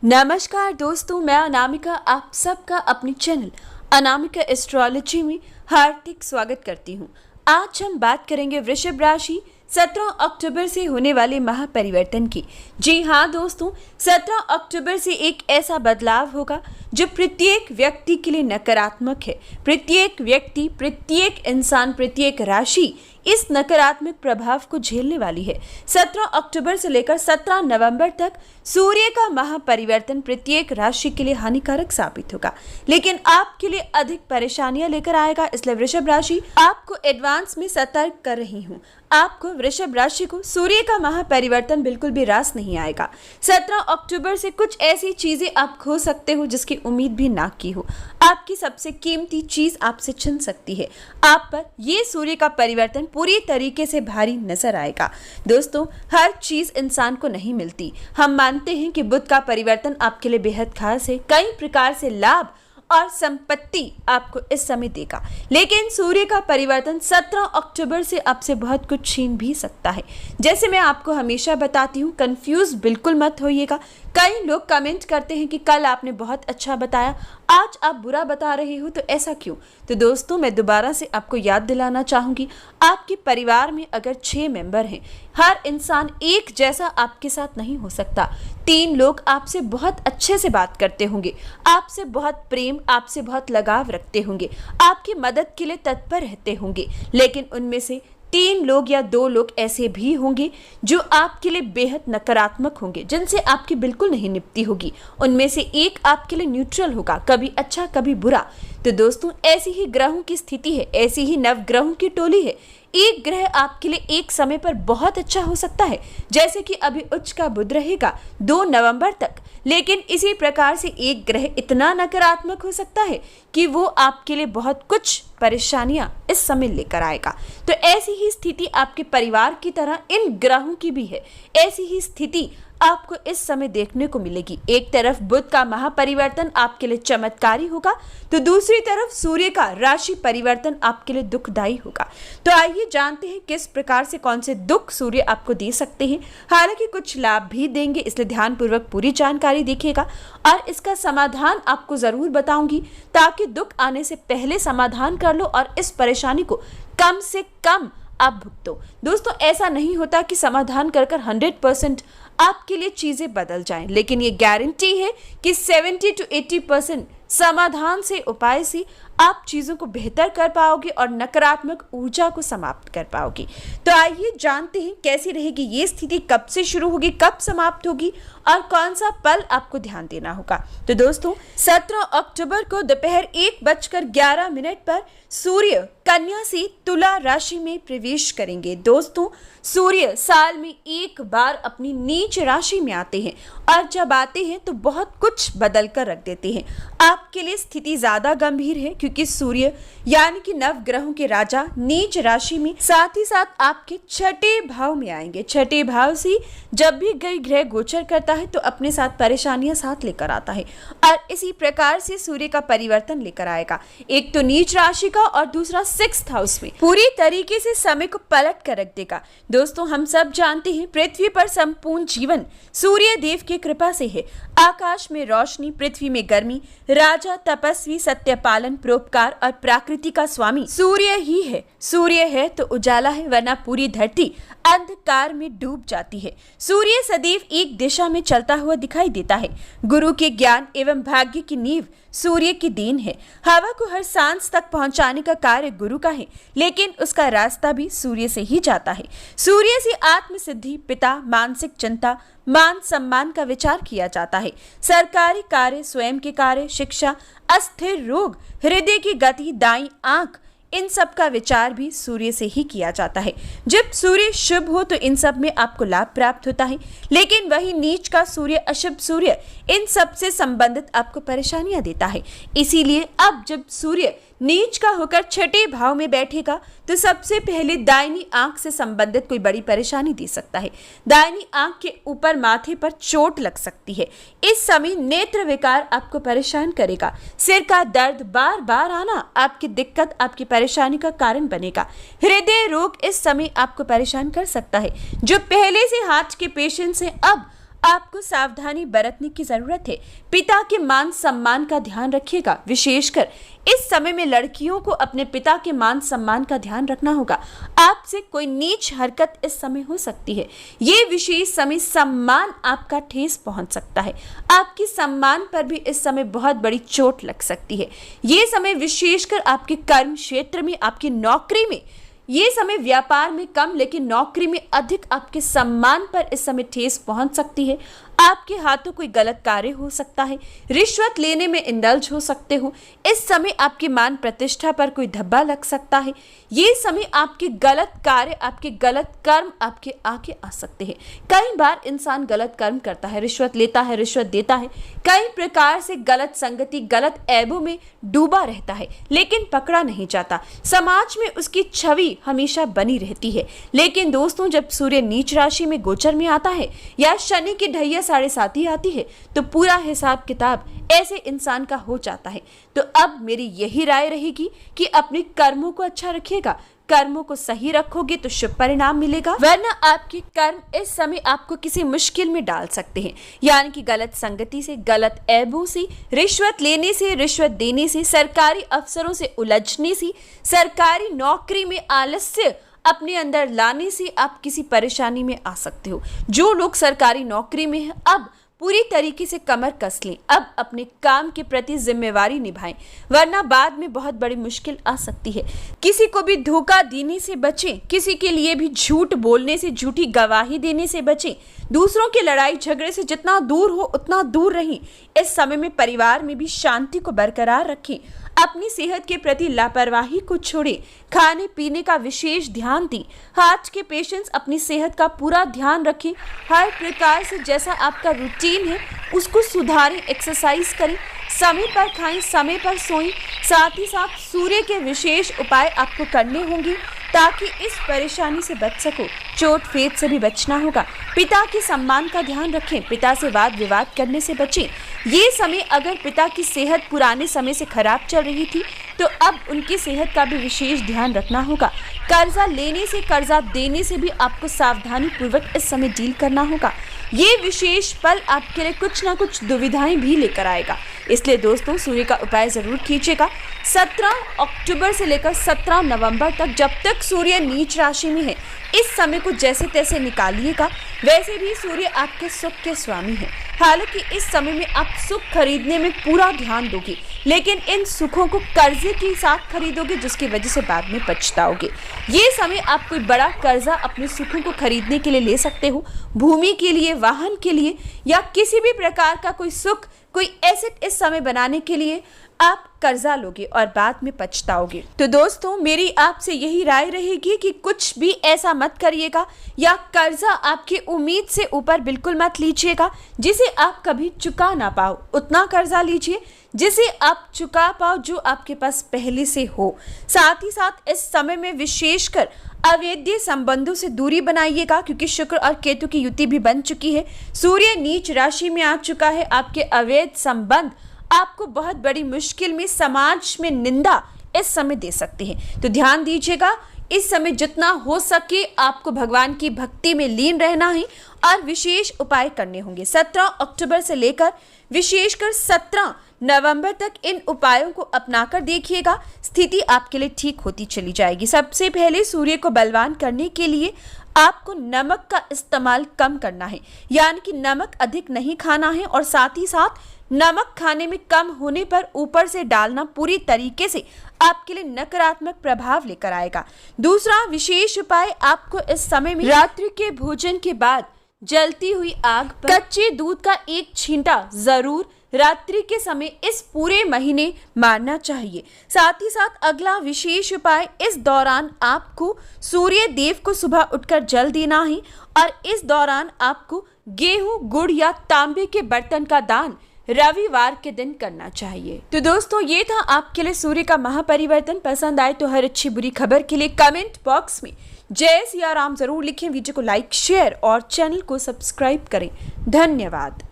नमस्कार दोस्तों, मैं अनामिका आप सबका अपने चैनल अनामिका एस्ट्रोलॉजी में हार्दिक स्वागत करती हूँ। आज हम बात करेंगे वृषभ राशि 17 अक्टूबर से होने वाले महापरिवर्तन की। जी हाँ दोस्तों, 17 अक्टूबर से एक ऐसा बदलाव होगा जो प्रत्येक व्यक्ति के लिए नकारात्मक है। प्रत्येक व्यक्ति, प्रत्येक इंसान, प्रत्येक राशि इस नकारात्मक प्रभाव को झेलने वाली है। 17 अक्टूबर से लेकर 17 नवंबर तक सूर्य का महापरिवर्तन प्रत्येक राशि के लिए हानिकारक साबित होगा, लेकिन आपके लिए अधिक परेशानियां लेकर आएगा। इसलिए वृषभ राशि आपको एडवांस में सतर्क कर रही हूँ। आपको वृषभ राशि को सूर्य का महापरिवर्तन बिल्कुल भी रास नहीं आएगा। 17 अक्टूबर से कुछ ऐसी चीजें आप खो सकते हो जिसकी उम्मीद भी ना की हो। आपकी सबसे कीमती चीज आपसे छिन सकती है। आप पर ये सूर्य का परिवर्तन पूरी तरीके से भारी नजर आएगा। दोस्तों, हर चीज इंसान को नहीं मिलती। हम मानते हैं कि बुध का परिवर्तन आपके लिए बेहद खास है। कई प्रकार से लाभ और संपत्ति आपको इस समय देगा, लेकिन सूर्य का परिवर्तन 17 अक्टूबर से आपसे बहुत कुछ छीन भी सकता है। जैसे मैं आपको हमेशा बताती हूँ, कंफ्यूज बिल्कुल मत होइएगा। कई लोग कमेंट करते हैं कि कल आपने बहुत अच्छा बताया, आज आप बुरा बता रहे हो, तो ऐसा क्यों? तो दोस्तों, मैं दोबारा से आपको याद दिलाना चाहूँगी, आपके परिवार में अगर 6 मेंबर हैं, हर इंसान एक जैसा आपके साथ नहीं हो सकता। 3 लोग आपसे बहुत अच्छे से बात करते होंगे, आपसे बहुत प्रेम, आपसे बहुत लगाव रखते होंगे, आपकी मदद के लिए तत्पर रहते होंगे, लेकिन उनमें से 3 लोग या 2 लोग ऐसे भी होंगे जो आपके लिए बेहद नकारात्मक होंगे, जिनसे आपकी बिल्कुल नहीं निपटी होगी। उनमें से एक आपके लिए न्यूट्रल होगा, कभी अच्छा कभी बुरा। तो दोस्तों, ऐसी ही ग्रहों की स्थिति है, ऐसी ही नवग्रहों की टोली है। एक ग्रह आपके लिए एक समय पर बहुत अच्छा हो सकता है, जैसे कि अभी उच्च का बुध रहेगा 2 नवंबर तक, लेकिन इसी प्रकार से एक ग्रह इतना नकारात्मक हो सकता है कि वो आपके लिए बहुत कुछ परेशानियां इस समय लेकर आएगा। तो ऐसी ही स्थिति आपके परिवार की तरह इन ग्रहों की भी है। ऐसी ही स्थिति आपको इस समय देखने को मिलेगी। एक तरफ बुध का महापरिवर्तन आपके लिए चमत्कारी होगा, तो दूसरी तरफ सूर्य का राशि परिवर्तन आपके लिए दुखदायी होगा। तो आइए जानते हैं किस प्रकार से कौन से दुख सूर्य आपको दे सकते हैं। हालांकि कुछ लाभ भी देंगे, इसलिए ध्यानपूर्वक पूरी जानकारी देखिएगा और इसका समाधान आपको जरूर बताऊंगी, ताकि दुख आने से पहले समाधान कर लो और इस परेशानी को कम से कम आप भुगतो। दोस्तों, ऐसा नहीं होता कि समाधान कर 100% आपके लिए चीजें बदल जाएं, लेकिन ये गारंटी है कि 70 to 80% समाधान से, उपाय से आप चीजों को बेहतर कर पाओगे और नकारात्मक ऊर्जा को समाप्त कर पाओगे। तो आइए जानते हैं कैसी रहेगी ये स्थिति, कब से शुरू होगी, कब समाप्त होगी और कौन सा पल आपको ध्यान देना होगा। तो दोस्तों, 17 अक्टूबर को दोपहर 1:11 पर सूर्य कन्या से तुला राशि में प्रवेश करेंगे। दोस्तों, सूर्य साल में एक बार अपनी नीच राशि में आते हैं और जब आते हैं तो बहुत कुछ बदल कर रख देते हैं। आपके लिए स्थिति ज्यादा गंभीर है, क्योंकि सूर्य यानी कि नवग्रहों के राजा नीच राशि में, साथ ही साथ आपके 6ठे भाव में आएंगे। 6ठे भाव से जब भी कोई ग्रह गोचर करता है तो अपने साथ परेशानियां साथ लेकर आता है, और इसी प्रकार से सूर्य का परिवर्तन लेकर आएगा। एक तो नीच राशि का और दूसरा 6th हाउस में पूरी तरीके से समय को पलट कर रख देगा। दोस्तों, हम सब जानते हैं पृथ्वी पर संपूर्ण जीवन सूर्य देव की कृपा से है। आकाश में रोशनी, पृथ्वी में गर्मी, राजा, तपस्वी, सत्यपालन, परोपकार और प्रकृति का स्वामी सूर्य ही है। सूर्य है तो उजाला है, वरना पूरी धरती अंधकार में डूब जाती है। सूर्य सदैव एक दिशा में चलता हुआ दिखाई देता है। गुरु के ज्ञान एवं भाग्य की नींव सूर्य की देन है। हवा को हर सांस तक पहुंचाने का कार्य गुरु का है, लेकिन उसका रास्ता भी सूर्य से ही जाता है। सूर्य से आत्मसिद्धि, पिता, मानसिक चिंता, मान सम्मान का विचार किया जाता है। सरकारी कार्य, स्वयं के कार्य, शिक्षा, अस्थिर रोग, हृदय की गति, दाईं आंख, इन सब का विचार भी सूर्य से ही किया जाता है। जब सूर्य शुभ हो तो इन सब में आपको लाभ प्राप्त होता है, लेकिन वही नीच का सूर्य, अशुभ सूर्य, इन सब से संबंधित आपको परेशानियां देता है। इसीलिए अब जब सूर्य नीच का होकर 6ठे भाव में बैठेगा तो सबसे पहले दाहिनी आंख से संबंधित कोई बड़ी परेशानी दे सकता है। दाहिनी आंख के ऊपर माथे पर चोट लग सकती है। इस समय नेत्र विकार आपको परेशान करेगा। सिर का दर्द बार बार आना आपकी दिक्कत, आपकी परेशानी का कारण बनेगा। हृदय रोग इस समय आपको परेशान कर सकता है। जो पहले से हार्ट के पेशेंट्स हैं, अब आपको सावधानी बरतने की जरूरत है। पिता के मान सम्मान का ध्यान रखिएगा। विशेषकर इस समय में लड़कियों को अपने पिता के मान सम्मान का ध्यान रखना होगा। आपसे कोई नीच हरकत इस समय हो सकती है। ये विशेष समय सम्मान आपका ठेस पहुंच सकता है। आपके सम्मान पर भी इस समय बहुत बड़ी चोट लग सकती है। ये समय विशेषकर आपके कर्म क्षेत्र में, आपकी नौकरी में, ये समय व्यापार में कम लेकिन नौकरी में अधिक आपके सम्मान पर इस समय ठेस पहुंच सकती है। आपके हाथों कोई गलत कार्य हो सकता है। रिश्वत लेने में इंडल्ज हो सकते हो। इस समय आपकी मान प्रतिष्ठा पर कोई धब्बा लग सकता है। ये समय आपके गलत कार्य, आपके गलत कर्म आपके आगे आ सकते हैं। कई बार इंसान गलत कर्म करता है, रिश्वत लेता है, रिश्वत देता है, कई प्रकार से गलत संगति, गलत ऐबों में डूबा रहता है, लेकिन पकड़ा नहीं जाता। समाज में उसकी छवि हमेशा बनी रहती है। लेकिन दोस्तों, जब सूर्य नीच राशि में गोचर में आता है या शनि की ढैया 7:30 आती है तो पूरा हिसाब किताब ऐसे इंसान का हो जाता है। तो अब मेरी यही राय रहेगी कि अपने कर्मों को अच्छा रखिएगा। कर्मों को सही रखोगे तो शुभ परिणाम मिलेगा, वरना आपके कर्म इस समय आपको किसी मुश्किल में डाल सकते हैं। यानी कि गलत संगति से, गलत ऐबों से, रिश्वत लेने से, रिश्वत देने से, सरकारी अफसरों से उलझने से, सरकारी नौकरी में आलस्य अपने अंदर लाने से आप किसी परेशानी में आ सकते हो। जो लोग सरकारी नौकरी में हैं, अब पूरी तरीके से कमर कस लें। अब अपने काम के प्रति जिम्मेवारी निभाएं, वरना बाद में बहुत बड़ी मुश्किल आ सकती है। किसी को भी धोखा देने से बचें, किसी के लिए भी झूठ बोलने से, झूठी गवाही देने से बचें। दूसरों की लड़ाई झगड़े से जितना दूर हो उतना दूर रहें। इस समय में परिवार में भी शांति को बरकरार रखें। अपनी सेहत के प्रति लापरवाही को छोड़ें। खाने पीने का विशेष ध्यान दें। हार्ट के पेशेंट्स अपनी सेहत का पूरा ध्यान रखें। हर प्रकार से जैसा आपका रूटीन है उसको सुधारें, एक्सरसाइज करें, समय पर खाएं, समय पर सोएं। साथ ही साथ सूर्य के विशेष उपाय आपको करने होंगे ताकि इस परेशानी से बच सको। चोट फेट से भी बचना होगा। पिता के सम्मान का ध्यान रखें। पिता से वाद विवाद करने से बचें। ये समय अगर पिता की सेहत पुराने समय से खराब चल रही थी तो अब उनकी सेहत का भी विशेष ध्यान रखना होगा। कर्जा लेने से, कर्जा देने से भी आपको सावधानी पूर्वक इस समय डील करना होगा। ये विशेष पल आपके लिए कुछ ना कुछ दुविधाएं भी लेकर आएगा। इसलिए दोस्तों, सूर्य का उपाय जरूर कीजिएगा। 17 अक्टूबर से लेकर 17 नवंबर तक, जब तक सूर्य नीच राशि में है, इस समय को जैसे तैसे निकालिएगा। वैसे भी सूर्य आपके सुख के स्वामी है। हालांकि इस समय में आप सुख खरीदने में पूरा ध्यान दोगे, लेकिन इन सुखों को कर्जे के साथ खरीदोगे, जिसकी वजह से बाद में पछताओगे। ये समय आप कोई बड़ा कर्जा अपने सुखों को खरीदने के लिए ले सकते हो। भूमि के लिए, वाहन के लिए या किसी भी प्रकार का कोई सुख, कोई एसेट इस समय बनाने के लिए आप कर्जा लोगे और बाद में पछताओगे। तो दोस्तों, मेरी आपसे यही राय रहेगी कि कुछ भी ऐसा मत करिएगा या कर्जा आपकी उम्मीद से ऊपर बिल्कुल मत लीजिएगा जिसे आप कभी चुका ना पाओ। उतना कर्जा लीजिए जिसे आप चुका पाओ, जो आपके पास पहले से हो। साथ ही साथ इस समय में विशेषकर अवैध संबंधों से दूरी बनाइएगा, क्योंकि शुक्र और केतु की युति भी बन चुकी है। सूर्य नीच राशि में आ चुका है। आपके अवैध संबंध आपको बहुत बड़ी मुश्किल में, समाज में निंदा इस समय दे सकते हैं। तो ध्यान दीजिएगा, इस समय जितना हो सके आपको भगवान की भक्ति में लीन रहना है और विशेष उपाय करने होंगे। 17 अक्टूबर से लेकर विशेषकर 17 नवंबर तक इन उपायों को अपनाकर देखिएगा। स्थिति आपके लिए ठीक होती चली जाएगी। सबसे पहले सूर्य को बलवान करने के लिए आपको नमक का इस्तेमाल कम करना है, यानी कि नमक अधिक नहीं खाना है और साथ ही साथ नमक खाने में कम होने पर ऊपर से डालना पूरी तरीके से आपके लिए नकारात्मक प्रभाव लेकर आएगा। दूसरा विशेष उपाय, आपको इस समय में रात्रि के भोजन के बाद जलती हुई आग पर कच्चे दूध का एक छींटा जरूर रात्रि के समय इस पूरे महीने मारना चाहिए। साथ ही साथ अगला विशेष उपाय, इस दौरान आपको सूर्य देव को सुबह उठकर जल देना है और इस दौरान आपको गेहूं, गुड़ या तांबे के बर्तन का दान रविवार के दिन करना चाहिए। तो दोस्तों, ये था आपके लिए सूर्य का महापरिवर्तन। पसंद आए तो हर अच्छी बुरी खबर के लिए कमेंट बॉक्स में जय सिया राम जरूर लिखें। वीडियो को लाइक, शेयर और चैनल को सब्सक्राइब करें। धन्यवाद।